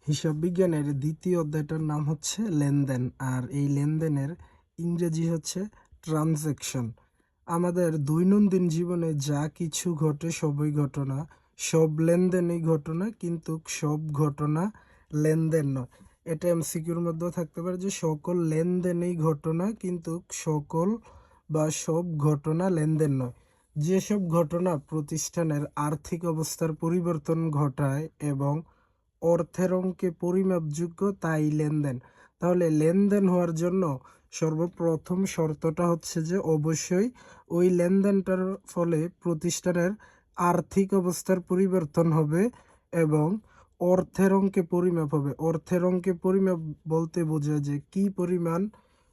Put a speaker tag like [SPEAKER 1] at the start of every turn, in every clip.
[SPEAKER 1] হিসাব বিজ্ঞানের দ্বিতীয় অধ্যায়টার নাম হচ্ছে লেনদেন, আর এই লেনদেনের ইংরেজি হচ্ছে ট্রানজ্যাকশন। আমাদের দৈনন্দিন জীবনে যা কিছু ঘটে সবই ঘটনা, সব লেনদেনই ঘটনা, কিন্তু সব ঘটনা লেনদেন নয়। এটা এমসিকিউর মধ্যেও থাকতে পারে যে সকল লেনদেনই ঘটনা, কিন্তু সকল বা সব ঘটনা লেনদেন নয়। যেসব ঘটনা প্রতিষ্ঠানের আর্থিক অবস্থার পরিবর্তন ঘটায় এবং অর্থের অঙ্কে পরিমাপযোগ্য তাই লেনদেন। তাহলে লেনদেন হওয়ার জন্য সর্বপ্রথম শর্তটা হচ্ছে যে অবশ্যই ওই লেনদেনটার ফলে প্রতিষ্ঠানের আর্থিক অবস্থার পরিবর্তন হবে এবং অর্থের অঙ্কে পরিমাপ হবে। অর্থের অঙ্কে পরিমাপ বলতে বোঝায় যে কি পরিমাণ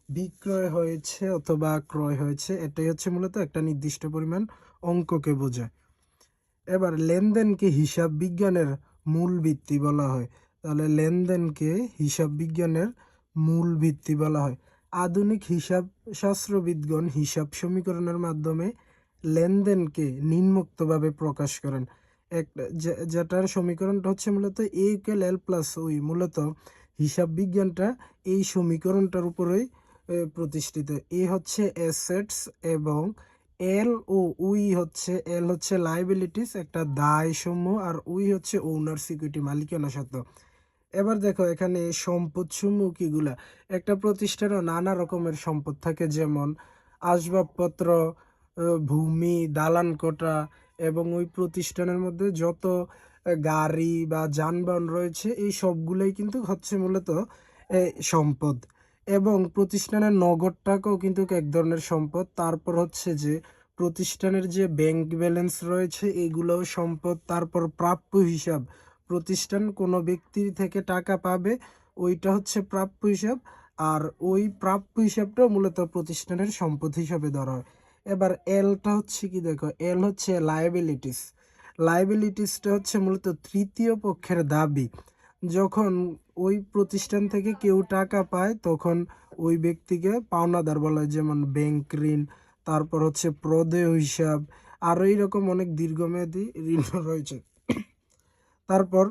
[SPEAKER 1] বিক্রয় হয়েছে অথবা ক্রয় হয়েছে, এটাই হচ্ছে মূলত একটা নির্দিষ্ট পরিমাণ অঙ্ককে বোঝায়। এবার লেনদেনকে হিসাব বিজ্ঞানের মূল ভিত্তি বলা হয়। তাহলে লেনদেনকে হিসাব বিজ্ঞানের মূল ভিত্তি বলা হয়। আধুনিক হিসাব শাস্ত্রবিদগণ হিসাব সমীকরণের মাধ্যমে লেনদেনকে নিম্নোক্তভাবে প্রকাশ করেন। যেটার সমীকরণটা হচ্ছে মূলত এ ইকুয়াল এল প্লাস ওই। মূলত হিসাব বিজ্ঞানটা এই সমীকরণটার উপরেই প্রতিষ্ঠিত। এ হচ্ছে অ্যাসেটস এবং এল ও উই হচ্ছে, এল হচ্ছে লাইবিলিটিস একটা দায় সমূহ, আর উই হচ্ছে ওনার সিকিউরিটি মালিকানা সত্ত্ব। এবার দেখো এখানে সম্পদ সমূহ কিগুলা। একটা প্রতিষ্ঠানে নানা রকমের সম্পদ থাকে, যেমন আসবাবপত্র, ভূমি, দালান কোঠা, এবং ওই প্রতিষ্ঠানের মধ্যে যত গাড়ি বা যানবাহন রয়েছে এই সবগুলোই কিন্তু হচ্ছে মূলত সম্পদ। এবং প্রতিষ্ঠানের নগদ টাকাও কিন্তু এক ধরনের সম্পদ। তারপর হচ্ছে যে প্রতিষ্ঠানের যে ব্যাংক ব্যালেন্স রয়েছে এগুলোও সম্পদ। তারপর প্রাপ্য হিসাব, প্রতিষ্ঠান কোনো ব্যক্তির থেকে টাকা পাবে, ওইটা হচ্ছে প্রাপ্য হিসাব, আর ওই প্রাপ্য হিসাবটাও মূলত প্রতিষ্ঠানের সম্পদ হিসাবে ধরা হয়। এবার এলটা হচ্ছে কি, দেখো এল হচ্ছে লায়াবিলিটিস। লায়াবিলিটিসটা হচ্ছে মূলত তৃতীয় পক্ষের দাবি। যখন ওই প্রতিষ্ঠান থেকে কেউ টাকা পায় তখন ওই ব্যক্তিকে পাওনাদার বলা হয়, যেমন ব্যাংক ঋণ, তারপর হচ্ছে প্রদেয় হিসাব, আরও এইরকম অনেক দীর্ঘমেয়াদী ঋণ রয়েছে। তারপর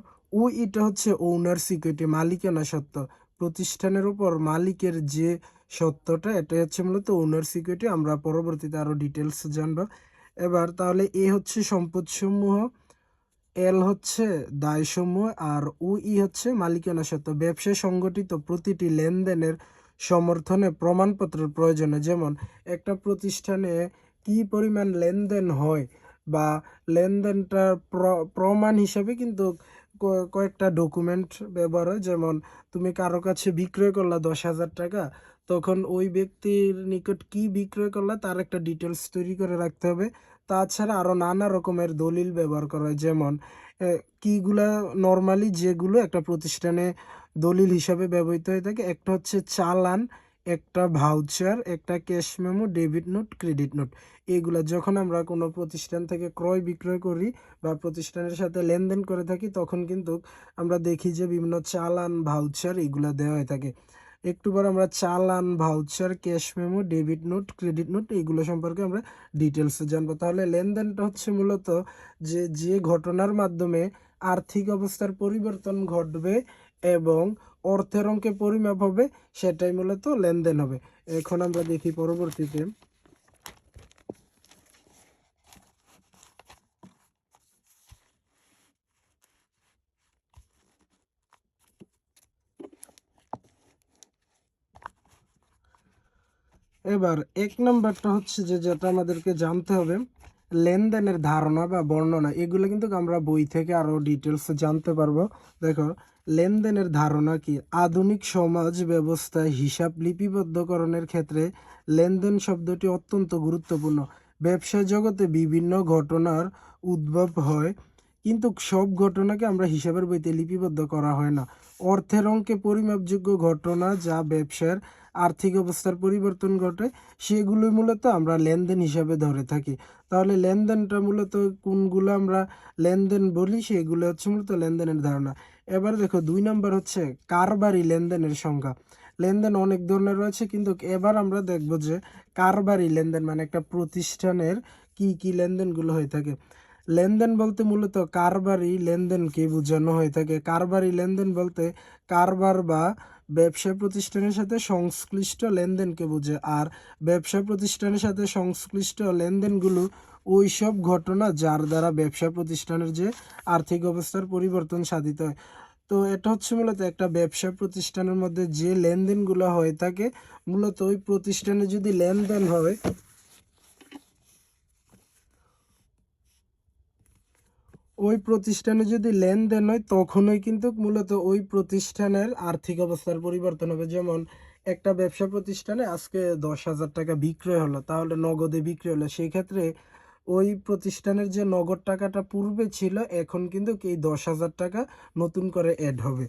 [SPEAKER 1] এটা হচ্ছে ওনার সিকিউরিটি মালিকানা সত্ত্ব। প্রতিষ্ঠানের উপর মালিকের যে সত্ত্বটা, এটা হচ্ছে মূলত ওনার সিকিউরিটি। আমরা পরবর্তীতে আরও ডিটেলস জানবো। এবার তাহলে এ হচ্ছে সম্পদসমূহ, এল হচ্ছে দায়সমূহ, আর হচ্ছে মালিকানা সত্ত্ব। ব্যবসায় সংগঠিত প্রতিটি লেনদেনের সমর্থনে প্রমাণপত্রের প্রয়োজনে, যেমন একটা প্রতিষ্ঠানে কি পরিমাণ লেনদেন হয় বা লেনদেনটার প্রমাণ হিসাবে কিন্তু কয়েকটা ডকুমেন্ট ব্যবহার হয়। যেমন তুমি কারো কাছে বিক্রয় করলা 10,000 টাকা, তখন ওই ব্যক্তির নিকট কি বিক্রয় করলা তার একটা ডিটেলস তৈরি করে রাখতে হবে। তাছাড়া আরও নানা রকমের দলিল ব্যবহার করা হয়, যেমন কিগুলা নর্মালি যেগুলো একটা প্রতিষ্ঠানে দলিল হিসাবে ব্যবহৃত হয়ে থাকে, একটা হচ্ছে চালান, একটা ভাউচার, একটা cash memo, debit note, credit note. এগুলা যখন আমরা কোনো প্রতিষ্ঠান থেকে ক্রয় বিক্রয় করি বা প্রতিষ্ঠানের সাথে লেনদেন করে থাকি তখন কিন্তু আমরা দেখি যে বিভিন্ন চালান, ভাউচার এগুলা দেওয়া হয়ে থাকে। একটু পর আমরা চালান, voucher, cash memo, debit note, credit note এগুলো সম্পর্কে আমরা ডিটেলসে জানবো। তাহলে লেনদেনটা হচ্ছে মূলত যে ঘটনার মাধ্যমে আর্থিক অবস্থার পরিবর্তন ঘটবে এবং অর্থের অঙ্কে পরিমাপ হবে, সেটাই মূলত লেনদেন হবে। এখন আমরা দেখি পরবর্তীতে। এবার এক নম্বরটা হচ্ছে যেটা আমাদেরকে জানতে হবে, লেনদেনের ধারণা বা বর্ণনা। এগুলো কিন্তু আমরা বই থেকে আরও ডিটেলসে জানতে পারবো। দেখো লেনদেনের ধারণা কি। আধুনিক সমাজ ব্যবস্থায় হিসাব লিপিবদ্ধকরণের ক্ষেত্রে লেনদেন শব্দটি অত্যন্ত গুরুত্বপূর্ণ। ব্যবসা জগতে বিভিন্ন ঘটনার উদ্ভব হয়, কিন্তু সব ঘটনাকে আমরা হিসাবের বইতে লিপিবদ্ধ করা হয় না। অর্থের অঙ্কে পরিমাপযোগ্য ঘটনা যা ব্যবসার আর্থিক অবস্থার পরিবর্তন ঘটে সেগুলোই মূলত আমরা লেনদেন হিসাবে ধরে থাকি। তাহলে লেনদেনটা মূলত কোনগুলো আমরা লেনদেন বলি, সেগুলো হচ্ছে মূলত লেনদেনের ধারণা। এবার দেখো 2 নম্বর হচ্ছে কারবারি লেনদেনের সংজ্ঞা। লেনদেন অনেক ধরনের রয়েছে, কিন্তু এবার আমরা দেখব যে কারবারি লেনদেন মানে একটা প্রতিষ্ঠানের কি কি লেনদেনগুলো হয়ে থাকে। লেনদেন বলতে মূলত কারবারি লেনদেনকে বোঝানো হয়ে থাকে। কারবারি লেনদেন বলতে কারবার বা ব্যবসা প্রতিষ্ঠানের সাথে সংশ্লিষ্ট লেনদেনকে বোঝায়। আর ব্যবসা প্রতিষ্ঠানের সাথে সংশ্লিষ্ট লেনদেনগুলো ওই সব ঘটনা যার দ্বারা ব্যবসা প্রতিষ্ঠানের যে আর্থিক অবস্থার পরিবর্তন সাধিত হয়। তো এটা হচ্ছে মূলত একটা ব্যবসা প্রতিষ্ঠানের মধ্যে যে লেনদেনগুলো হয়ে থাকে, মূলত ওই প্রতিষ্ঠানে যদি লেনদেন হয়, ওই প্রতিষ্ঠানে যদি লেনদেন হয় তখনই কিন্তু মূলত ওই প্রতিষ্ঠানের আর্থিক অবস্থার পরিবর্তন হবে। যেমন একটা ব্যবসা প্রতিষ্ঠানে আজকে 10,000 টাকা বিক্রয় হলো, তাহলে নগদে বিক্রি হলো, সেই ক্ষেত্রে ওই প্রতিষ্ঠানের যে নগদ টাকাটা পূর্বে ছিল এখন কিন্তু এই 10,000 টাকা নতুন করে অ্যাড হবে।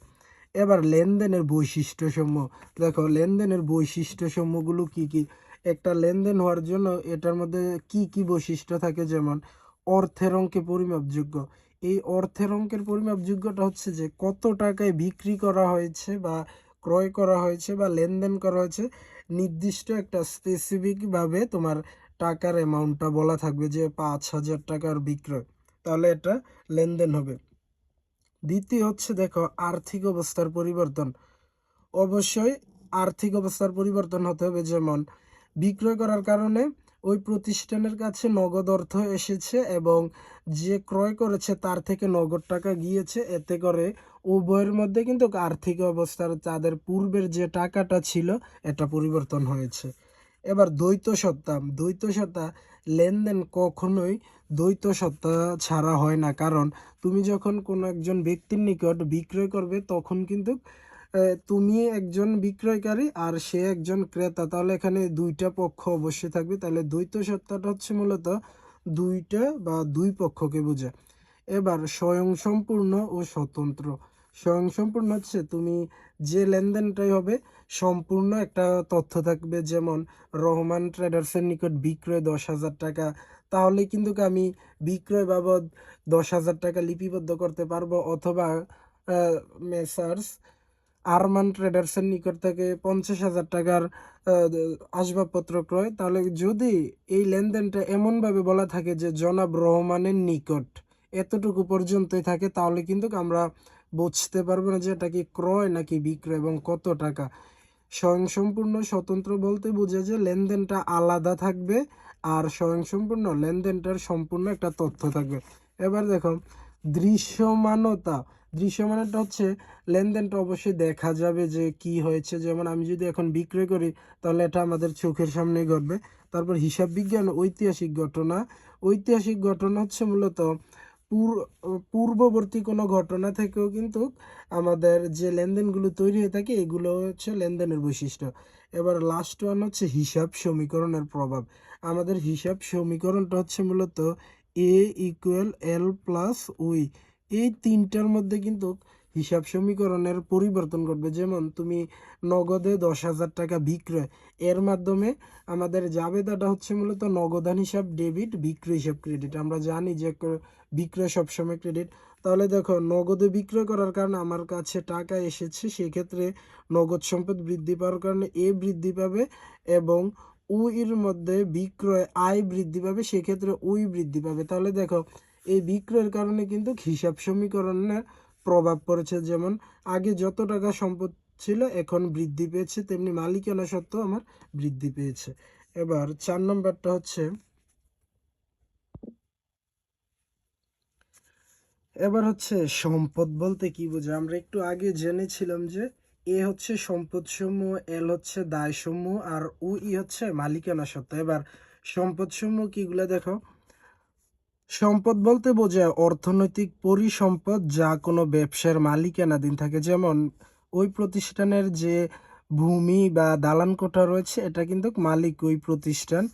[SPEAKER 1] এবার লেনদেনের বৈশিষ্ট্যসমূহ দেখো, লেনদেনের বৈশিষ্ট্যসমূহগুলো কি কি? একটা লেনদেন হওয়ার জন্য এটার মধ্যে কি কি বৈশিষ্ট্য থাকে, যেমন অর্থের অঙ্কে পরিমাপযোগ্য। এই অর্থের অঙ্কের পরিমাপযোগ্যটা হচ্ছে যে কত টাকায় বিক্রি করা হয়েছে বা ক্রয় করা হয়েছে বা লেনদেন করা হয়েছে, নির্দিষ্ট একটা স্পেসিফিকভাবে তোমার টাকার অ্যামাউন্টটা বলা থাকবে যে 5,000 টাকার বিক্রয়, তাহলে এটা লেনদেন হবে। দ্বিতীয় হচ্ছে দেখো আর্থিক অবস্থার পরিবর্তন। অবশ্যই আর্থিক অবস্থার পরিবর্তন হতে হবে, যেমন বিক্রয় করার কারণে ওই প্রতিষ্ঠানের কাছে নগদ অর্থ এসেছে এবং যে ক্রয় করেছে তার থেকে নগদ টাকা গিয়েছে, এতে করে উভয়ের মধ্যে কিন্তু আর্থিক অবস্থার তাদের পূর্বের যে টাকাটা ছিল এটা পরিবর্তন হয়েছে। এবার দ্বৈত সত্তা। দ্বৈত সত্তা লেনদেন কখনোই দ্বৈত সত্তা ছাড়া হয় না, কারণ তুমি যখন কোনো একজন ব্যক্তির নিকট বিক্রয় করবে তখন কিন্তু তুমি একজন বিক্রয়কারী আর সে একজন ক্রেতা, তাহলে এখানে দুইটা পক্ষ অবশ্যই থাকবে। তাহলে দ্বৈত সত্তাটা হচ্ছে মূলত দুইটা বা দুই পক্ষকে বোঝায়। এবার স্বয়ংসম্পূর্ণ ও স্বতন্ত্র। স্বয়ংসম্পূর্ণ হচ্ছে তুমি যে লেনদেনটাই হবে সম্পূর্ণ একটা তথ্য থাকবে, যেমন রহমান ট্রেডার্সের নিকট বিক্রয় 10,000 টাকা, তাহলে কিন্তু আমি বিক্রয় বাবদ 10,000 টাকা লিপিবদ্ধ করতে পারবো। অথবা মেসার্স আরমান ট্রেডার্সের নিকট থেকে 50,000 টাকার আসবাবপত্র ক্রয়, তাহলে যদি এই লেনদেনটা এমনভাবে বলা থাকে যে জনাব রহমানের নিকট এতটুকু পর্যন্তই থাকে, তাহলে কিন্তু আমরা বুঝতে পারবো না যে এটা কি ক্রয় নাকি বিক্রয় এবং কত টাকা। স্বয়ংসম্পূর্ণ স্বতন্ত্র বলতে বোঝা যে লেনদেনটা আলাদা থাকবে, আর স্বয়ংসম্পূর্ণ লেনদেনটার সম্পূর্ণ একটা তথ্য থাকবে। এবার দেখো দৃশ্যমানতা। দৃশ্যমানতা হচ্ছে লেনদেনটা অবশ্যই দেখা যাবে যে কি হয়েছে, যেমন আমি যদি এখন বিক্রয় করি তাহলে এটা আমাদের চোখের সামনেই ঘটবে। তারপর হিসাব বিজ্ঞান ঐতিহাসিক ঘটনা। ঐতিহাসিক ঘটনা হচ্ছে মূলত পূর্ববর্তী কোনো ঘটনা থেকেও কিন্তু আমাদের যে লেনদেনগুলো তৈরি হয়ে থাকে এগুলো হচ্ছে লেনদেনের বৈশিষ্ট্য। এবার লাস্ট ওয়ান হচ্ছে হিসাব সমীকরণের প্রভাব। আমাদের হিসাব সমীকরণটা হচ্ছে মূলত এ ইকুয়াল এল প্লাস ওই, এই তিনটার মধ্যে কিন্তু হিসাব সমীকরণের পরিবর্তন ঘটবে। যেমন তুমি নগদে 10,000 টাকা বিক্রয়, এর মাধ্যমে আমাদের জাবেদাটা হচ্ছে মূলত নগদান হিসাব ডেবিট, বিক্রয় হিসাব ক্রেডিট। আমরা জানি যে বিক্রয় সবসময় ক্রেডিট। তাহলে দেখো নগদে বিক্রয় করার কারণে আমার কাছে টাকা এসেছে, সেক্ষেত্রে নগদ সম্পদ বৃদ্ধি পাওয়ার কারণে এ বৃদ্ধি পাবে এবং এর মধ্যে বিক্রয় আয় বৃদ্ধি পাবে, সেক্ষেত্রে ওই বৃদ্ধি পাবে। তাহলে দেখো এই বিক্রয়ের কারণে কিন্তু হিসাব সমীকরণের প্রভাব পড়েছে। যেমন আগে যত টাকা সম্পদ ছিল এখন বৃদ্ধি পেয়েছে, তেমনি মালিকানা সত্ত্ব আমার বৃদ্ধি পেয়েছে। এবার 4 নম্বরটা হচ্ছে, এবার হচ্ছে সম্পদ বলতে কি বোঝায়। আমরা একটু আগে জেনেছিলাম যে এ হচ্ছে সম্পদ সমূহ, এল হচ্ছে দায় সমূহ, আর ই হচ্ছে মালিকানা সত্ত্ব। এবার সম্পদ সমূহ কিগুলা দেখো, সম্পদ বলতে বোঝায় অর্থনৈতিক পরিসম্পদ যা কোনো ব্যবসার মালিকানাধীন থাকে। যেমন ওই প্রতিষ্ঠানের যে ভূমি বা দালান কোঠা রয়েছে এটা কিন্তু মালিক ওই প্রতিষ্ঠান।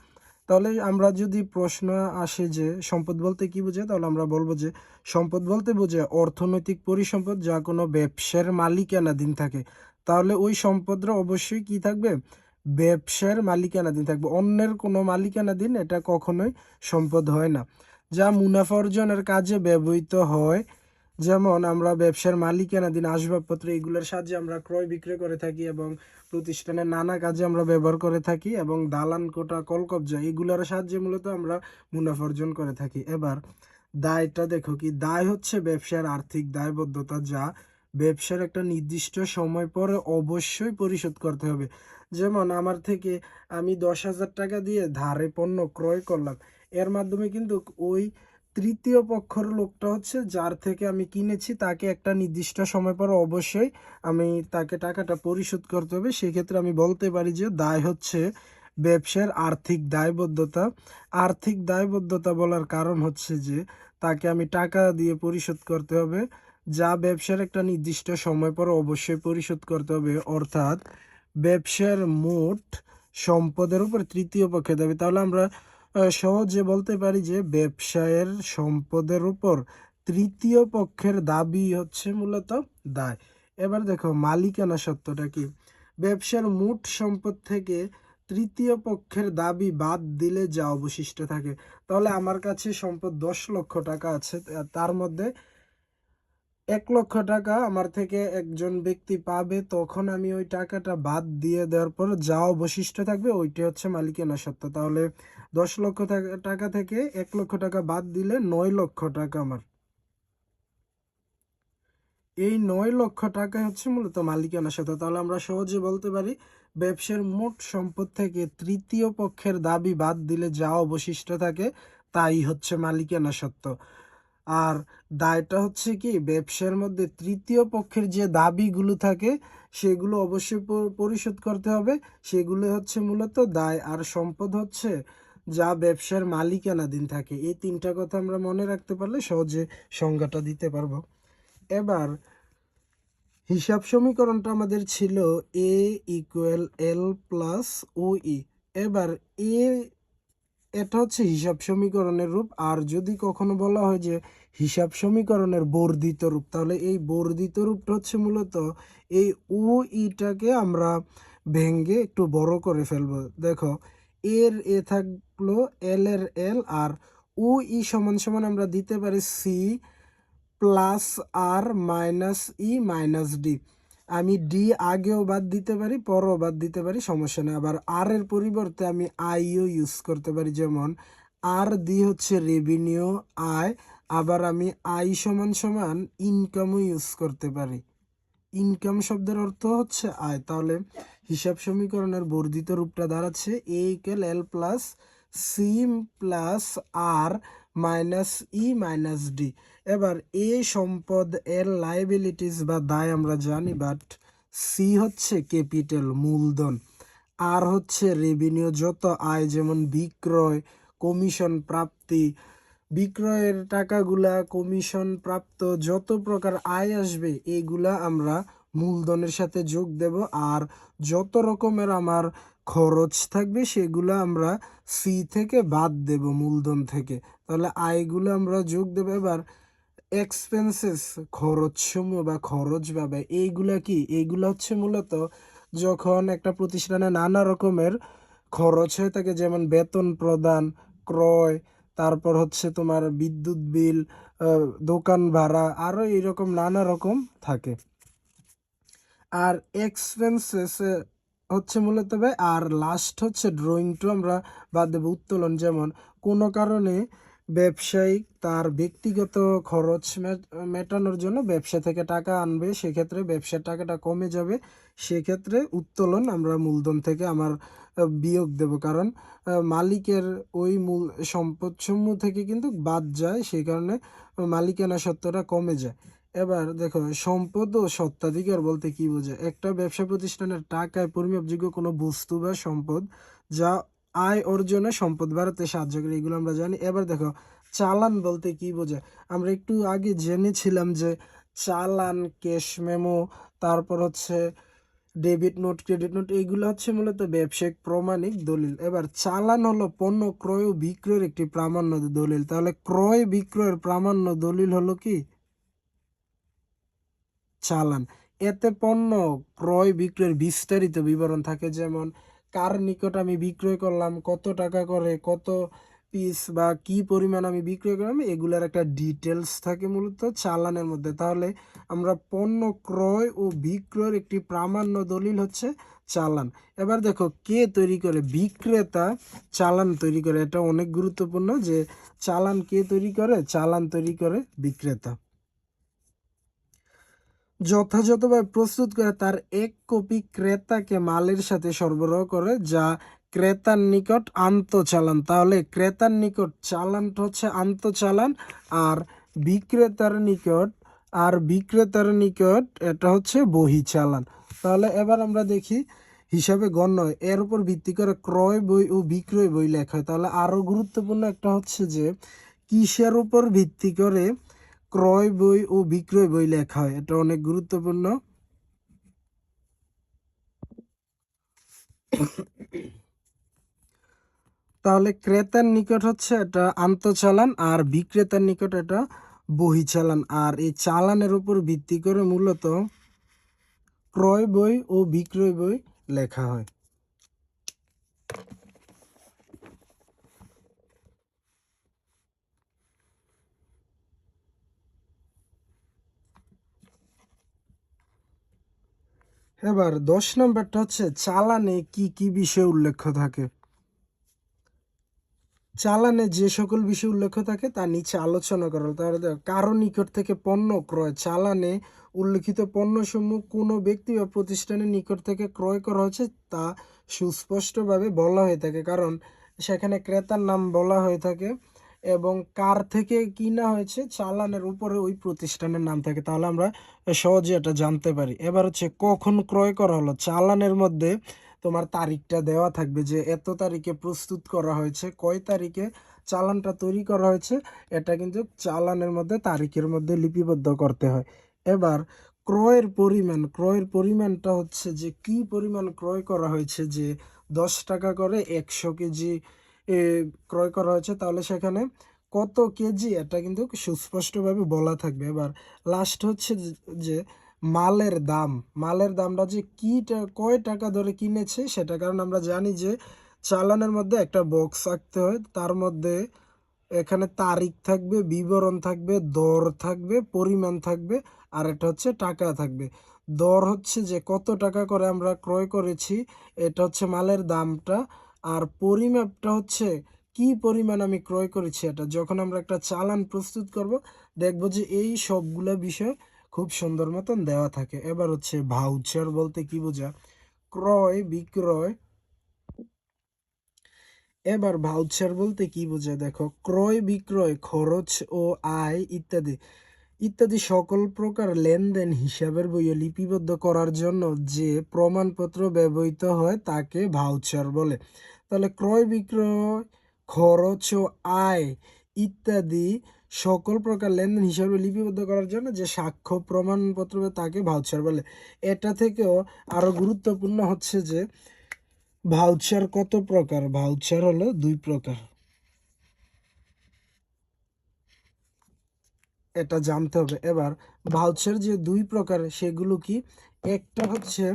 [SPEAKER 1] তাহলে আমরা যদি প্রশ্ন আসে যে সম্পদ বলতে কি বোঝায়, তাহলে আমরা বলবো যে সম্পদ বলতে বোঝায় অর্থনৈতিক পরিসম্পদ যা কোনো ব্যবসার মালিকানাধীন থাকে। তাহলে ওই সম্পদটা অবশ্যই কি থাকবে, ব্যবসার মালিকানাধীন থাকবে, অন্যের কোনো মালিকানাধীন এটা কখনোই সম্পদ হয় না। যা মুনাফা অর্জনের কাজে ব্যবহৃত হয়, যেমন আমরা ব্যবসার মালিকানাধীন আসবাবপত্র এগুলোর সাহায্যে আমরা ক্রয় বিক্রয় করে থাকি এবং প্রতিষ্ঠানের নানা কাজে আমরা ব্যবহার করে থাকি, এবং দালান কোঠা কলকবজা এগুলোর সাহায্যে মূলত আমরা মুনাফা অর্জন করে থাকি। এবার দায়টা দেখো কি, দায় হচ্ছে ব্যবসার আর্থিক দায়বদ্ধতা, যা ব্যবসার একটা নির্দিষ্ট সময় পরে অবশ্যই পরিশোধ করতে হবে। যেমন আমার থেকে আমি 10,000 টাকা দিয়ে ধারে পণ্য ক্রয় করলাম, এর মাধ্যমে কিন্তু ওই তৃতীয় পক্ষর লোকটা হচ্ছে যার থেকে আমি কিনেছি তাকে একটা নির্দিষ্ট সময় পর অবশ্যই আমি তাকে টাকাটা পরিশোধ করতে হবে। সেক্ষেত্রে আমি বলতে পারি যে দায় হচ্ছে ব্যবসার আর্থিক দায়বদ্ধতা। আর্থিক দায়বদ্ধতা বলার কারণ হচ্ছে যে তাকে আমি টাকা দিয়ে পরিশোধ করতে হবে, যা ব্যবসার একটা নির্দিষ্ট সময় পর অবশ্যই পরিশোধ করতে হবে। অর্থাৎ ব্যবসার মোট সম্পদের উপর তৃতীয় পক্ষের দাবি। তাহলে আমরা সহজে বলতে পারি যে ব্যবসায়ের সম্পদের উপর তৃতীয় পক্ষের দাবি হচ্ছে মূলত দায়। এবার দেখো মালিকানা সত্ত্বটা কি। ব্যবসার মোট সম্পদ থেকে তৃতীয় পক্ষের দাবি বাদ দিলে যা অবশিষ্ট থাকে। তাহলে আমার কাছে সম্পদ 10 লক্ষ টাকা আছে, তার মধ্যে 1 লক্ষ টাকা আমার থেকে একজন ব্যক্তি পাবে, তখন আমি ওই টাকাটা বাদ দিয়ে দেওয়ার পর যা অবশিষ্ট থাকবে ওইটা হচ্ছে মালিকানা সত্ত্ব। তাহলে 10 লক্ষ টাকা থেকে 1 লক্ষ টাকা বাদ দিলে 9 লক্ষ টাকা আমার। এই 9 লক্ষ টাকা হচ্ছে মূলত মালিকানা সত্ত্ব। তাহলে আমরা সহজে বলতে পারি ব্যবসার মোট সম্পদ থেকে তৃতীয় পক্ষের দাবি বাদ দিলে যা অবশিষ্ট থাকে তাই হচ্ছে মালিকানা সত্ত্ব। আর দায়টা হচ্ছে কি, ব্যবসার মধ্যে তৃতীয় পক্ষের যে দাবিগুলো থাকে সেগুলো অবশ্যই পরিশোধ করতে হবে, সেগুলো হচ্ছে মূলত দায়। আর সম্পদ হচ্ছে যা ব্যবসার মালিকানাধীন থাকে। এই তিনটা কথা আমরা মনে রাখতে পারলে সহজে সংজ্ঞাটা দিতে পারবো। এবার হিসাব সমীকরণটা আমাদের ছিল এ ইকুয়াল এল প্লাস ও ই। এবার এ এটা হচ্ছে হিসাব সমীকরণের রূপ। আর যদি কখনো বলা হয় যে হিসাব সমীকরণের বর্ধিত রূপ, তাহলে এই বর্ধিত রূপটা হচ্ছে মূলত এই ও ইটাকে আমরা ভেঙ্গে একটু বড় করে ফেলবো। দেখো এর এ থাকলো, এল এর এল, আর ও ই সমান সমান আমরা দিতে পারি সি প্লাস আর মাইনাস ই মাইনাস ডি। আমি ডি আগেও বাদ দিতে পারি, পরেও বাদ দিতে পারি, সমস্যা নেই। আবার আর এর পরিবর্তে আমি আইও ইউজ করতে পারি, যেমন আর দি হচ্ছে রেভিনিউ আয়। আবার আমি আই সমান সমান ইনকামও ইউজ করতে পারি। ইনকাম শব্দের অর্থ হচ্ছে আয়। তাহলে হিসাব সমীকরণের বর্ধিত রূপটা দাঁড়াচ্ছে এ ইকুয়াল এল প্লাস সি প্লাস আর মাইনাস ই মাইনাস ডি। এবার এ সম্পদ, এর লাইবিলিটিস বা দায় আমরা জানি, বাট সি হচ্ছে ক্যাপিটাল মূলধন, আর হচ্ছে রেভিনিউ যত আয়, যেমন বিক্রয়, কমিশন প্রাপ্তি, বিক্রয়ের টাকাগুলা, কমিশন প্রাপ্ত যত প্রকার আয় আসবে এইগুলা আমরা মূলধনের সাথে যোগ দেব। আর যত রকমের আমার খরচ থাকবে সেগুলো আমরা সি থেকে বাদ দেব মূলধন থেকে। তাহলে আয়গুলো আমরা যোগ দেব। এবার এক্সপেন্সেস, খরচসমূহ বা খরচ বা ব্যয়, এইগুলা কি, এইগুলা হচ্ছে মূলত যখন একটা প্রতিষ্ঠানে নানা রকমের খরচ হয়ে থাকে, যেমন বেতন প্রদান, ক্রয়, তারপর হচ্ছে তোমার বিদ্যুৎ বিল, দোকান ভাড়া, আরও এইরকম নানা রকম থাকে। আর এক্সপেন্সেস হচ্ছে মূলত ব্যয়। আর লাস্ট হচ্ছে ড্রয়িং টু আমরা বাদ দেবো উত্তোলন। যেমন কোনো কারণে ব্যবসায়িক তার ব্যক্তিগত খরচ মেটানোর জন্য ব্যবসা থেকে টাকা আনবে, সেক্ষেত্রে ব্যবসার টাকাটা কমে যাবে, সেক্ষেত্রে উত্তোলন আমরা মূলধন থেকে আমার বিয়োগ দেব, কারণ মালিকের ওই মূল সম্পদসমূহ থেকে কিন্তু বাদ যায়, সেই কারণে মালিকানা সত্ত্বটা কমে যায়। এবার দেখো সম্পদ ও স্বত্বাধিকার বলতে কি বোঝায়। একটা ব্যবসা প্রতিষ্ঠানের টাকায় পরিমাপযোগ্য কোনো বস্তু বা সম্পদ যা আয় অর্জনে সম্পদ বাড়াতে সাহায্য করে, এগুলো আমরা জানি। এবার দেখো চালান বলতে কি বোঝায়। আমরা একটু আগে জেনেছিলাম যে চালান, ক্যাশ মেমো, তারপর হচ্ছে ডেবিট নোট, ক্রেডিট নোট, এইগুলো হচ্ছে মূলত ব্যবসায়িক প্রমাণিক দলিল। এবার চালান হলো পণ্য ক্রয় ও বিক্রয়ের একটি প্রামাণ্য দলিল। তাহলে ক্রয় বিক্রয়ের প্রামাণ্য দলিল হলো কি চালান। এতে পণ্য ক্রয় বিক্রয়ের বিস্তারিত বিবরণ থাকে, যেমন কার নিকট আমি বিক্রয় করলাম, কত টাকা করে, কত পিস বা কি পরিমাণ আমি বিক্রয় করলাম, এগুলার একটা ডিটেলস থাকে মূলত চালানের মধ্যে। তাহলে আমরা পণ্য ক্রয় ও বিক্রয়ের একটি প্রামাণ্য দলিল হচ্ছে চালান। এবার দেখো কে তৈরি করে? বিক্রেতা চালান তৈরি করে। এটা অনেক গুরুত্বপূর্ণ যে চালান কে তৈরি করে? চালান তৈরি করে বিক্রেতা। যথাযথভাবে প্রস্তুত করে তার এক কপি ক্রেতাকে মালের সাথে সরবরাহ করে, যা ক্রেতার নিকট আন্তঃচালান। তাহলে ক্রেতার নিকট চালানটা হচ্ছে আন্তঃচালান, আর বিক্রেতার নিকট এটা হচ্ছে বহিচালান। তাহলে এবার আমরা দেখি হিসাবে গণ্য হয়। এর উপর ভিত্তি করে ক্রয় বই ও বিক্রয় বই লেখা হয়। তাহলে আরো গুরুত্বপূর্ণ একটা হচ্ছে যে কিসের উপর ভিত্তি করে ক্রয় বই ও বিক্রয় বই লেখা হয়? এটা অনেক গুরুত্বপূর্ণ। তাহলে ক্রেতার নিকট হচ্ছে এটা আন্তঃচালান, আর বিক্রেতার নিকট এটা বহিচালান। আর এই চালানের উপর ভিত্তি করে মূলত ক্রয় বই ও বিক্রয় বই লেখা হয়। এবার 10 নম্বরটা হচ্ছে চালানে কি কি বিষয় উল্লেখ থাকে। চালানে যে সকল বিষয় উল্লেখ থাকে তা নিচে আলোচনা করা হলো। তাহলে দেখো, কারো নিকট থেকে পণ্য ক্রয়। চালানে উল্লেখিত পণ্যসমূহ কোনো ব্যক্তি বা প্রতিষ্ঠানের নিকট থেকে ক্রয় করা হচ্ছে তা সুস্পষ্টভাবে বলা হয়ে থাকে, কারণ সেখানে ক্রেতার নাম বলা হয়ে থাকে এবং কার থেকে কিনা হয়েছে চালানের উপরে ওই প্রতিষ্ঠানের নাম থাকে। তাহলে আমরা সহজে এটা জানতে পারি। এবার হচ্ছে কখন ক্রয় করা হলো। চালানের মধ্যে তোমার তারিখটা দেওয়া থাকবে যে এত তারিখে প্রস্তুত করা হয়েছে, কয় তারিখে চালানটা তৈরি করা হয়েছে, এটা কিন্তু চালানের মধ্যে তারিখের মধ্যে লিপিবদ্ধ করতে হয়। এবার ক্রয়ের পরিমাণটা হচ্ছে যে কি পরিমাণ ক্রয় করা হয়েছে, যে 10 টাকা করে 100 কেজি ক্রয় করা হয়েছে, তাহলে সেখানে কত কেজি এটা কিন্তু সুস্পষ্টভাবে বলা থাকবে। এবার লাস্ট হচ্ছে যে মালের দামটা যে কয় টাকা ধরে কিনেছে সেটা, কারণ আমরা জানি যে চালানের মধ্যে একটা বক্স রাখতে হয়, তার মধ্যে এখানে তারিখ থাকবে, বিবরণ থাকবে, দর থাকবে, পরিমাণ থাকবে, আর এটা হচ্ছে টাকা থাকবে। দর হচ্ছে যে কত টাকা করে আমরা ক্রয় করেছি, এটা হচ্ছে মালের দামটা। আর পরিমাপটা হচ্ছে কি পরিমাণ আমি ক্রয় করেছি। এটা যখন আমরা একটা চালান প্রস্তুত করব, দেখবো যে এই সবগুলা বিষয় খুব সুন্দর মতন দেওয়া থাকে। এবার হচ্ছে ভাউচার বলতে কি বোঝা? ক্রয় বিক্রয় এবার ভাউচার বলতে কি বোঝায়? দেখো, ক্রয় বিক্রয়, খরচ ও আয় ইত্যাদি ইত্যাদি সকল প্রকার লেনদেন হিসাবের বইয়ে লিপিবদ্ধ করার জন্য যে প্রমাণপত্র ব্যবহৃত হয় তাকে ভাউচার বলে। তাহলে ক্রয় বিক্রয়, খরচ ও আয় ইত্যাদি সকল প্রকার লেনদেন হিসাবে লিপিবদ্ধ করার জন্য যে সাক্ষ্য প্রমাণপত্র তাকে ভাউচার বলে। এটা থেকেও আরো গুরুত্বপূর্ণ হচ্ছে যে ভাউচার কত প্রকার? ভাউচার হলো 2 প্রকার। এটা জানতে হবে। এবার ভাউচার যে 2 প্রকার সেগুলো কি? একটা হচ্ছে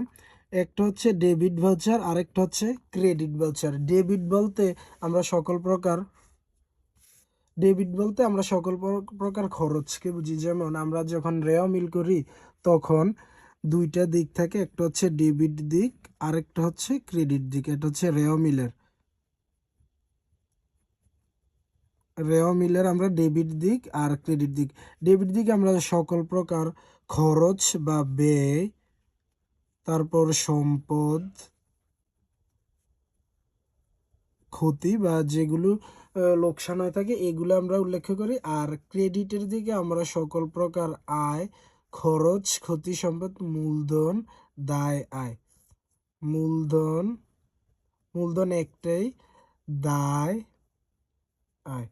[SPEAKER 1] একটা হচ্ছে ডেবিট ভাউচার, আরেকটা হচ্ছে ক্রেডিট ভাউচার। আমরা সকল প্রকার প্রকার খরচকে বুঝি। যেমন আমরা যখন রেওয়া মিল করি তখন 2টা দিক থাকে, একটা হচ্ছে ডেবিট দিক, আরেকটা হচ্ছে ক্রেডিট দিক। এটা হচ্ছে রেওয়া মিলের আমরা ডেবিট দিক আর ক্রেডিট দিক। ডেবিট দিকে আমরা সকল প্রকার খরচ বা ব্যয়, তারপর সম্পদ ক্ষতি বা যেগুলো লোকসান হয়ে থাকে এগুলো আমরা উল্লেখ করি। আর ক্রেডিটের দিকে আমরা সকল প্রকার আয়, খরচ, ক্ষতি, সম্পদ, মূলধন, দায়, আয়। মূলধন মূলধন একটাই, দায়, আয়,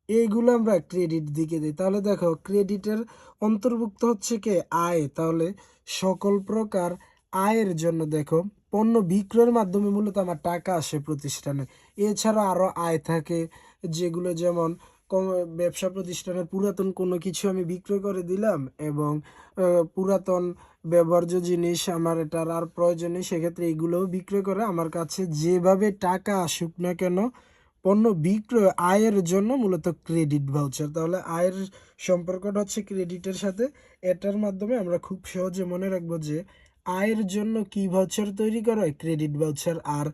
[SPEAKER 1] এইগুলো আমরা ক্রেডিট দিকে দিই। তাহলে দেখো, ক্রেডিটের অন্তর্ভুক্ত হচ্ছে কে? আয়। তাহলে সকল প্রকার আয়ের জন্য দেখো, পণ্য বিক্রয়ের মাধ্যমে মূলত আমার টাকা আসে প্রতিষ্ঠানে। এছাড়া আরো আয় থাকে, যেগুলো যেমন ব্যবসা প্রতিষ্ঠানের পুরাতন কোনো কিছু আমি বিক্রয় করে দিলাম এবং পুরাতন ব্যবহার্য জিনিস আমার এটার আর প্রয়োজন নেই, সেক্ষেত্রে এগুলোও বিক্রয় করে আমার কাছে যেভাবে টাকা আসুক না কেন, পণ্য বিক্রয় আয়ের জন্য মূলত ক্রেডিট ভাউচার। তাহলে আয়ের সম্পর্কটা হচ্ছে ক্রেডিটের সাথে। এটার মাধ্যমে আমরা খুব সহজে মনে রাখবো যে আয়ের জন্য কি ভাউচার তৈরি করা হয়? Credit voucher. আর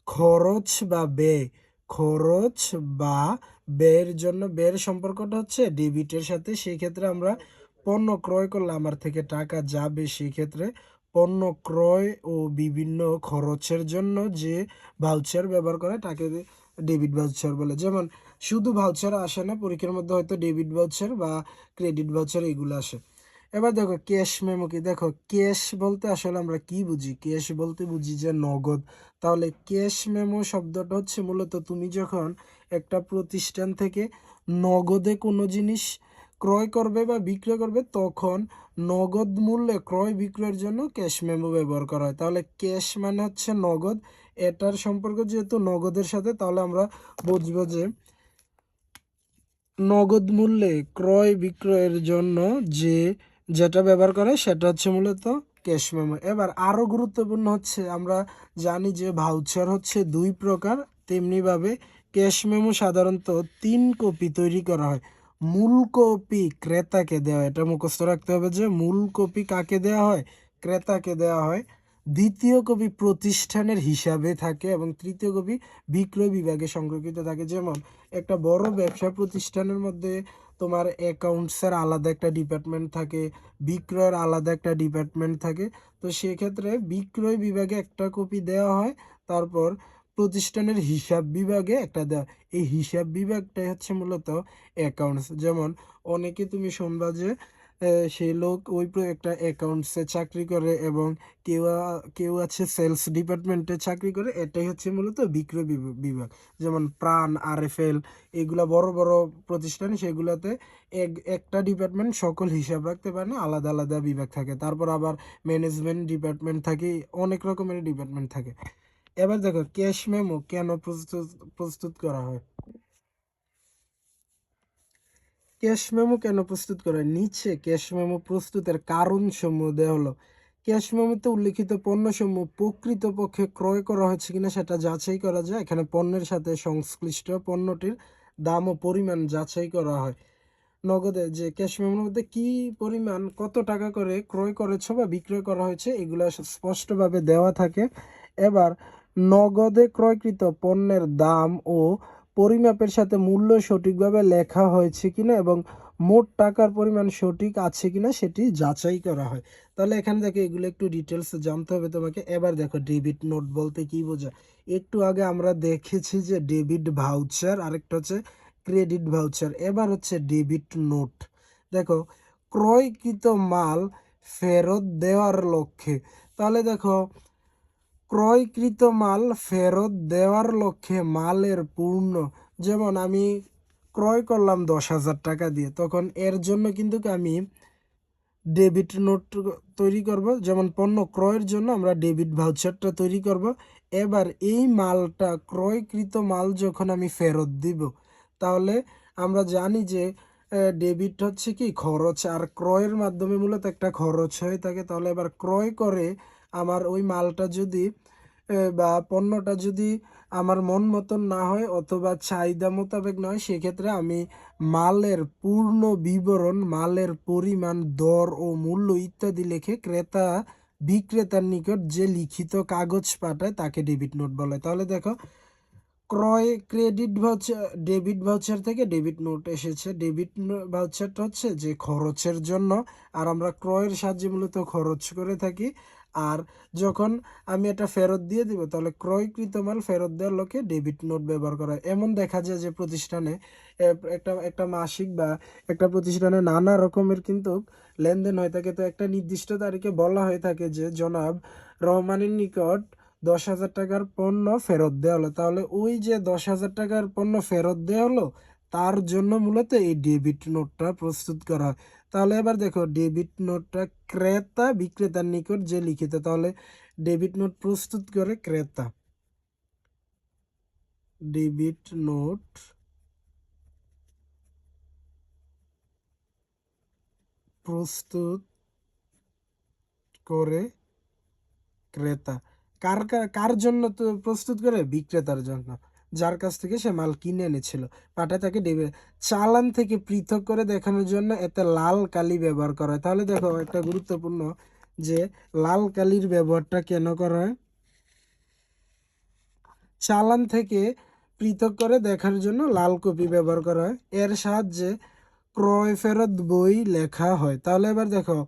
[SPEAKER 1] খরচ বা ব্যয়, খরচ বা ব্যয়ের জন্য ব্যয়ের সম্পর্কটা হচ্ছে ডেবিটের সাথে। সেই ক্ষেত্রে আমরা পণ্য ক্রয় করলে আমার থেকে টাকা যাবে, সেই ক্ষেত্রে পণ্য ক্রয় ও বিভিন্ন খরচের জন্য যে ভাউচার ব্যবহার করে তাকে ডেবিট ভাউচার বলে। যেমন শুধু ভাউচার আসে না, পরীক্ষার মধ্যে হয়তো ডেবিট ভাউচার বা ক্রেডিট ভাউচার এগুলো আসে। এবার দেখো ক্যাশ মেমো কি। দেখো ক্যাশ বলতে আসলে আমরা কি বুঝি? ক্যাশ বলতে বুঝি যে নগদ। তাহলে ক্যাশ মেমো শব্দটা হচ্ছে মূলত তুমি যখন একটা প্রতিষ্ঠান থেকে নগদে কোনো জিনিস ক্রয় করবে বা বিক্রয় করবে, তখন নগদ মূল্যে ক্রয় বিক্রয়ের জন্য ক্যাশ মেমো ব্যবহার করা হয়। তাহলে ক্যাশ মানে হচ্ছে নগদ। এটার সম্পর্ক যেহেতু নগদের সাথে, তাহলে আমরা বুঝবো যে নগদ মূল্যে ক্রয় বিক্রয়ের জন্য যেটা ব্যবহার করে সেটা হচ্ছে মূলত ক্যাশ মেমো। এবার আরও গুরুত্বপূর্ণ হচ্ছে, আমরা জানি যে ভাউচার হচ্ছে 2 প্রকার, তেমনিভাবে ক্যাশ মেমো সাধারণত 3 কপি তৈরি করা হয়। মূল কপি ক্রেতাকে দেওয়া হয়, এটা মুখস্থ রাখতে হবে যে মূল কপি কাকে দেওয়া হয়? ক্রেতাকে দেওয়া হয়। দ্বিতীয় কপি প্রতিষ্ঠানের হিসাবে থাকে এবং তৃতীয় কপি বিক্রয় বিভাগে সংরক্ষিত থাকে। যেমন একটা বড় ব্যবসা প্রতিষ্ঠানের মধ্যে তোমার অ্যাকাউন্টসের আলাদা একটা ডিপার্টমেন্ট থাকে, বিক্রয়ের আলাদা একটা ডিপার্টমেন্ট থাকে। তো সেক্ষেত্রে বিক্রয় বিভাগে একটা কপি দেওয়া হয়, তারপর প্রতিষ্ঠানের হিসাব বিভাগে একটা দেওয়া। এই হিসাব বিভাগটাই হচ্ছে মূলত অ্যাকাউন্টস। যেমন অনেকে তুমি শুনবা যে সেই লোক ওই একটা অ্যাকাউন্টসে চাকরি করে এবং কেউ আছে সেলস ডিপার্টমেন্টে চাকরি করে। এটাই হচ্ছে মূলত বিক্রয় বিভাগ। যেমন প্রাণ, আরএফএল, এগুলা বড় বড় প্রতিষ্ঠান, সেগুলোতে একটা ডিপার্টমেন্ট সকল হিসাব রাখতে পারে না, আলাদা আলাদা বিভাগ থাকে। তারপর আবার ম্যানেজমেন্ট ডিপার্টমেন্ট থাকে, অনেক রকমের ডিপার্টমেন্ট থাকে। এবার দেখো ক্যাশ মেমো কেন প্রস্তুত করা হয়। ক্যাশ মেমো কেন প্রস্তুত করা হয়? নিচে ক্যাশ মেমো প্রস্তুতের কারণসমূহ দেওয়া হলো। ক্যাশ মেমোতে উল্লিখিত পণ্যসমূহ প্রকৃতপক্ষে ক্রয় করা হচ্ছে কিনা সেটা যাচাই করা যায়। এখানে পণ্যের সাথে সংশ্লিষ্ট পণ্যটির দাম ও পরিমাণ যাচাই করা হয়। নগদে যে ক্যাশ মেমোর মধ্যে কি পরিমাণ, কত টাকা করে ক্রয় করেছো বা বিক্রয় করা হয়েছে, এগুলো স্পষ্টভাবে দেওয়া থাকে। এবার নগদে ক্রয়কৃত পণ্যের দাম ও পরিমাপের সাথে মূল্য সঠিকভাবে লেখা হয়েছে কিনা এবং মোট টাকার পরিমাণ সঠিক আছে কিনা সেটি যাচাই করা হয়। তাহলে এখানে দেখো এগুলো একটু ডিটেলস জানতে হবে তোমাকে। এবার দেখো ডেবিট নোট বলতে কি বোঝায়। একটু আগে আমরা দেখেছি যে ডেবিট ভাউচার, আরেকটা হচ্ছে ক্রেডিট ভাউচার। এবার হচ্ছে ডেবিট নোট। দেখো ক্রয়কৃত মাল ফেরত দেওয়ার লক্ষ্যে। তাহলে দেখো ক্রয়কৃত মাল ফেরত দেওয়ার লক্ষ্যে মালের পূর্ণ, যেমন আমি ক্রয় করলাম 10,000 টাকা দিয়ে, তখন এর জন্য কিন্তু আমি ডেবিট নোট তৈরি করব। যেমন পণ্য ক্রয়ের জন্য আমরা ডেবিট ভাউচারটা তৈরি করব। এবার এই মালটা, ক্রয়কৃত মাল যখন আমি ফেরত দিব, তাহলে আমরা জানি যে ডেবিট হচ্ছে কি খরচ, আর ক্রয়ের মাধ্যমে মূলত একটা খরচ হয়ে থাকে। তাহলে এবার ক্রয় করে আমার ওই মালটা যদি বা পণ্যটা যদি আমার মন মতন না হয় অথবা চাহিদা মোতাবেক নয়, সেক্ষেত্রে আমি মালের পূর্ণ বিবরণ, মালের পরিমাণ, দর ও মূল্য ইত্যাদি লিখে বিক্রেতার নিকট যে লিখিত কাগজ পাঠায় তাকে ডেবিট নোট বলে। তাহলে দেখো ক্রেডিট ভাউচার, ডেবিট ভাউচার থেকে ডেবিট নোট এসেছে। ডেবিট ভাউচারটা হচ্ছে যে খরচের জন্য, আর আমরা ক্রয়ের সাহায্যে মূলত খরচ করে থাকি। আর যখন আমি এটা ফেরত দিয়ে দিব, তাহলে ক্রয়কৃত মাল ফেরত দেওয়ার লোকে ডেবিট নোট ব্যবহার করা হয়। এমন দেখা যায় যে প্রতিষ্ঠানে একটা মাসিক বা একটা প্রতিষ্ঠানে নানা রকমের কিন্তু লেনদেন হয়ে থাকে। তো একটা নির্দিষ্ট তারিখে বলা হয়ে থাকে যে জনাব রহমানের নিকট 10,000 টাকার পণ্য ফেরত দেওয়া হলো। তাহলে ওই যে 10,000 টাকার পণ্য ফেরত দেওয়া হলো, তার জন্য মূলত এই ডেবিট নোটটা প্রস্তুত করা হয়। তাহলে এবার দেখো ডেবিট নোটটা ক্রেতা বিক্রেতার নিকট যে লিখিত, তাহলে ডেবিট নোট প্রস্তুত করে ক্রেতা। ডেবিট নোট প্রস্তুত করে ক্রেতা। কার কার জন্য তো প্রস্তুত করে? বিক্রেতার জন্য, যার কাছ থেকে সে মাল কিনে এনেছিল। পাঠায় তাকে চালান থেকে পৃথক করে দেখানোর জন্য এতে লাল কালি ব্যবহার করা হয়। তাহলে দেখো একটা গুরুত্বপূর্ণ যে লাল কালির ব্যবহারটা কেন করা হয়? চালান থেকে পৃথক করে দেখার জন্য লাল কপি ব্যবহার করা হয়। এর সাহায্যে ক্রয় ফেরত বই লেখা হয়। তাহলে এবার দেখো,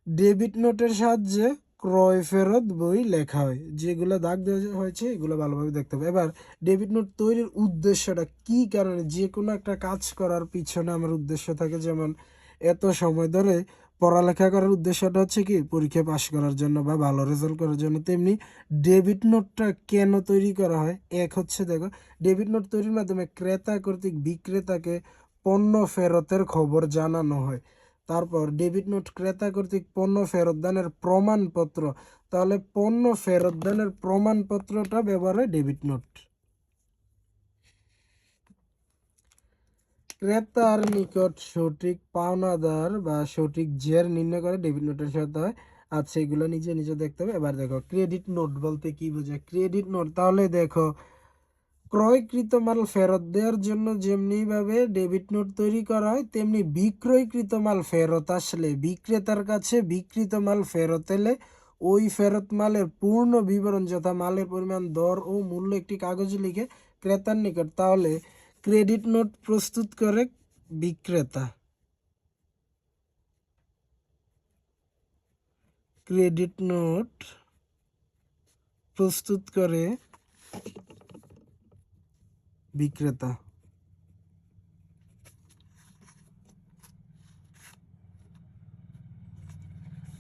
[SPEAKER 1] ডেবিট নোটের সাহায্যে ক্রয় ফেরত বই লেখা হয়। যেগুলো দাগ দেওয়া হয়েছে এগুলো ভালোভাবে দেখতে হবে। এবার ডেবিট নোট তৈরির উদ্দেশ্যটা কি কারণে? যে কোনো একটা কাজ করার পিছনে আমার উদ্দেশ্য থাকে, যেমন এত সময় ধরে পড়ালেখা করার উদ্দেশ্যটা হচ্ছে কি পরীক্ষা পাশ করার জন্য বা ভালো রেজাল্ট করার জন্য। তেমনি ডেবিট নোটটা কেন তৈরি করা হয়? এক হচ্ছে দেখো, ডেবিট নোট তৈরির মাধ্যমে ক্রেতা কর্তৃক বিক্রেতাকে পণ্য ফেরতের খবর জানানো হয়। তারপর ডেবিট নোট ক্রেতা কর্তৃক পণ্য ফেরতদানের প্রমাণপত্র। তাহলে পণ্য ফেরতদানের প্রমাণপত্রটা ব্যবহার হয় ডেবিট নোট। ক্রেতার নিকট সঠিক পাওনাদার বা সঠিক জের নির্ণয় করে ডেবিট নোটের সাথে হয়। আচ্ছা, এগুলো নিজে নিজে দেখতে হবে। এবার দেখো, ক্রেডিট নোট বলতে কি বোঝায়? ক্রেডিট নোট, তাহলে দেখো, ক্রয়কৃত মাল ফেরত দেওয়ার জন্য যেমনিভাবে ডেবিট নোট তৈরি করা হয়, তেমনি বিক্রয়কৃত মাল ফেরত আসলে বিক্রেতার কাছে বিক্রিত মাল ফেরত এলে ওই ফেরত মালের পূর্ণ বিবরণ যথা মালের পরিমাণ, দর ও মূল্য একটি কাগজে লিখে ক্রেতার নিকট। তাহলে ক্রেডিট নোট প্রস্তুত করে বিক্রেতা। ক্রেডিট নোট প্রস্তুত করে বিক্রেতা।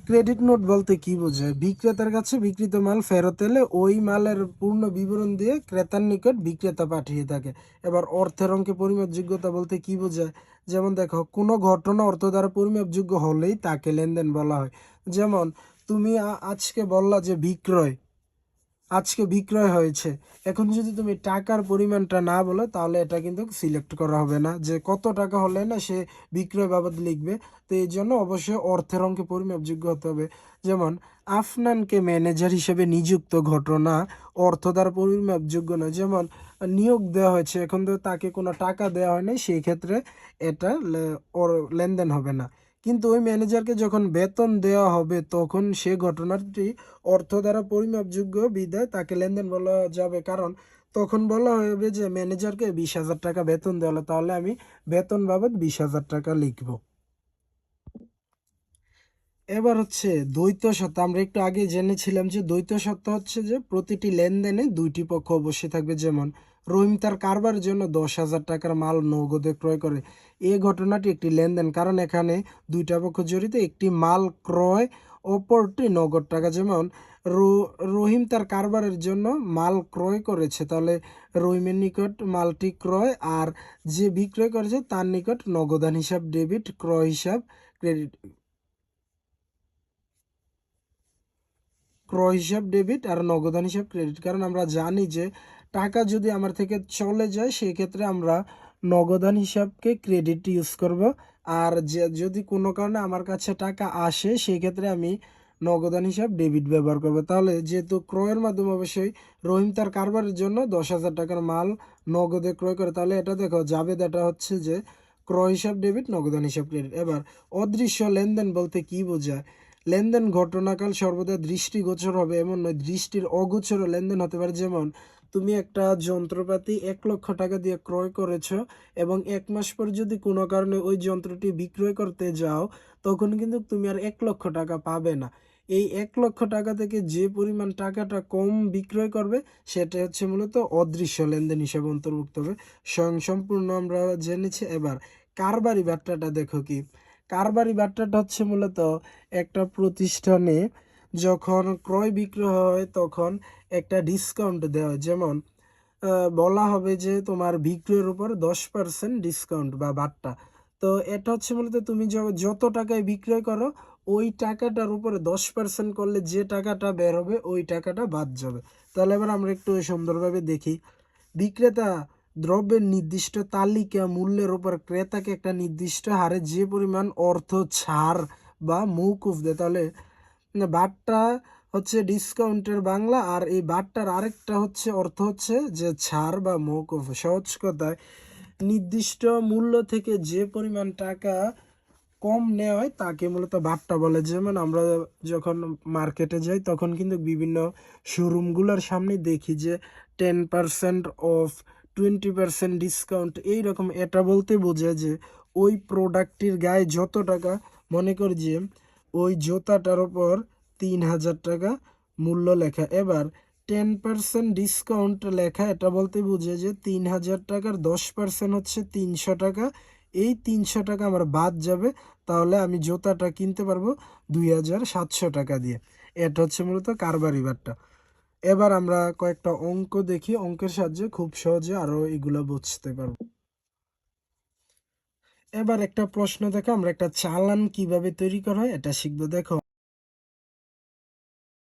[SPEAKER 1] ক্রেডিট নোট বলতে কি বোঝায়? বিক্রেতার কাছে বিক্রিত মাল ফেরত এলে ওই মালের পূর্ণ বিবরণ দিয়ে ক্রেতার নিকট বিক্রেতা পাঠিয়ে থাকে। এবার অর্থের অঙ্কে পরিমাপযোগ্যতা বলতে কি বোঝায়? যেমন দেখো, কোনো ঘটনা অর্থ দ্বারা পরিমাপযোগ্য হলেই তাকে লেনদেন বলা হয়। যেমন তুমি আজকে বললা যে আজকে বিক্রয় হয়েছে। এখন যদি তুমি টাকার পরিমাণটা না বলো তাহলে এটা কিন্তু সিলেক্ট করা হবে না, যে কত টাকা হলে না সে বিক্রয় বাবদ লিখবে। তো এই জন্য অবশ্যই অর্থের অঙ্কে পরিমাপযোগ্য হতে হবে। যেমন আফনানকে ম্যানেজার হিসেবে নিযুক্ত ঘটনা অর্থ দ্বারা পরিমাপযোগ্য নয়। যেমন নিয়োগ দেওয়া হয়েছে, এখন তো তাকে কোনো টাকা দেওয়া হয় নাই, সেই ক্ষেত্রে এটা ওর লেনদেন হবে না। কিন্তু ওই ম্যানেজারকে যখন বেতন দেওয়া হবে তখন সে ঘটনাটি অর্থ দ্বারা পরিমাপযোগ্য বিধায় তাকে লেনদেন বলা যাবে। কারণ তখন বলা হবে যে ম্যানেজারকে 20,000 টাকা বেতন দেওয়া হলো, তাহলে আমি বেতন বাবদ 20,000 টাকা লিখব। এবার হচ্ছে দ্বৈত সত্তা। আমরা একটু আগে জেনেছিলাম যে দ্বৈত সত্তা হচ্ছে যে প্রতিটি লেনদেনে দুইটি পক্ষ অবশ্যই থাকবে। যেমন রহিম তার কারবারের জন্য 10,000 টাকার মাল নগদে ক্রয় করে। এই ঘটনাটি একটি লেনদেন, কারণ এখানে দুইটা পক্ষ জড়িত। একটি মাল ক্রয়, অপরটি নগদ টাকা। যেমন রহিম তার কারবারের জন্য মাল ক্রয় করেছে, তাহলে রহিমের নিকট মালটি ক্রয়, আর যে বিক্রয় করেছে তার নিকট নগদান হিসাব ডেবিট, ক্রয় হিসাব ক্রেডিট। ক্রয় হিসাব ডেবিট আর নগদান হিসাব ক্রেডিট। কারণ আমরা জানি যে টাকা যদি আমার থেকে চলে যায় সেই ক্ষেত্রে আমরা নগদান হিসাবকে ক্রেডিট ইউজ করব, আর যে যদি কোনো কারণে আমার কাছে টাকা আসে সেই ক্ষেত্রে আমি নগদান হিসাব ডেবিট ব্যবহার করব। তাহলে যেহেতু ক্রয়ের মাধ্যমে অবশ্যই রহিম তার কারবারের জন্য 10,000 টাকার মাল নগদে ক্রয় করে, তাহলে এটা দেখো এটা হচ্ছে যে ক্রয় হিসাব ডেবিট, নগদান হিসাব ক্রেডিট। এবার অদৃশ্য লেনদেন বলতে কি বোঝায়? লেনদেন ঘটনাকাল সর্বদা দৃষ্টিগোচর হবে এমন নয়, দৃষ্টির অগোচর লেনদেন হতে পারে। যেমন তুমি একটা যন্ত্রপাতি 1,00,000 টাকা দিয়ে ক্রয় করেছ এবং 1 মাস পর যদি কোনো কারণে ওই যন্ত্রটি বিক্রয় করতে যাও তখন কিন্তু তুমি আর 1,00,000 টাকা পাবে না। এই 1,00,000 টাকা থেকে যে পরিমাণ টাকাটা কম বিক্রয় করবে সেটা হচ্ছে মূলত অদৃশ্য লেনদেন হিসেবে অন্তর্ভুক্ত হবে। স্বয়ংসম্পূর্ণ আমরা জেনেছি। এবার কারবারি বার্তাটা দেখো কি? কারবারি বার্তাটা হচ্ছে মূলত একটা প্রতিষ্ঠানে যখন ক্রয় বিক্রয় হয় তখন একটা ডিসকাউন্ট দেওয়া হয়। যেমন বলা হবে যে তোমার বিক্রয়ের উপর 10% ডিসকাউন্ট বা বাট্টা। তো এটা হচ্ছে মূলত তুমি যত টাকায় বিক্রয় করো ওই টাকাটার উপরে 10% করলে যে টাকাটা বের হবে ওই টাকাটা বাদ যাবে। তাহলে এবার আমরা একটু সুন্দরভাবে দেখি। বিক্রেতা দ্রব্যের নির্দিষ্ট তালিকা মূল্যের উপর ক্রেতাকে একটা নির্দিষ্ট হারে যে পরিমাণ অর্থ ছাড় বা মৌকুফ দেয়। তাহলে বাট্টা হচ্ছে ডিসকাউন্টের বাংলা, আর এই বাট্টার আরেকটা হচ্ছে অর্থ হচ্ছে যে ছাড় বা মৌকুফ। সহজ কথায় নির্দিষ্ট মূল্য থেকে যে পরিমাণ টাকা কম নেওয়া হয় তাকে মূলত বাট্টা বলে। যেমন আমরা যখন মার্কেটে যাই তখন কিন্তু বিভিন্ন শোরুমগুলোর সামনে দেখি যে 10% অফ, 20% ডিসকাউন্ট এইরকম। এটা বলতে বোঝায় যে ওই প্রোডাক্টটির গায়ে যত টাকা, মনে করি যে ওই জুতাটার ওপর 3000 টাকা মূল্য লেখা, এবার 10% ডিসকাউন্ট লেখা, এটা বলতে বোঝায় যে 3000 টাকার 10% হচ্ছে 300 টাকা। এই 300 টাকা আমার বাদ যাবে, তাহলে আমি জুতাটা কিনতে পারবো 2700 টাকা দিয়ে। এটা হচ্ছে মূলত কারবারি বাট্টা। এবার আমরা কয়েকটা অঙ্ক দেখি, অঙ্কের সাহায্যে খুব সহজে আরো এগুলা বুঝতে পারবো। এবার একটা প্রশ্ন দেখো, আমরা একটা চালান কিভাবে তৈরি করা হয় এটা শিখবো। দেখো,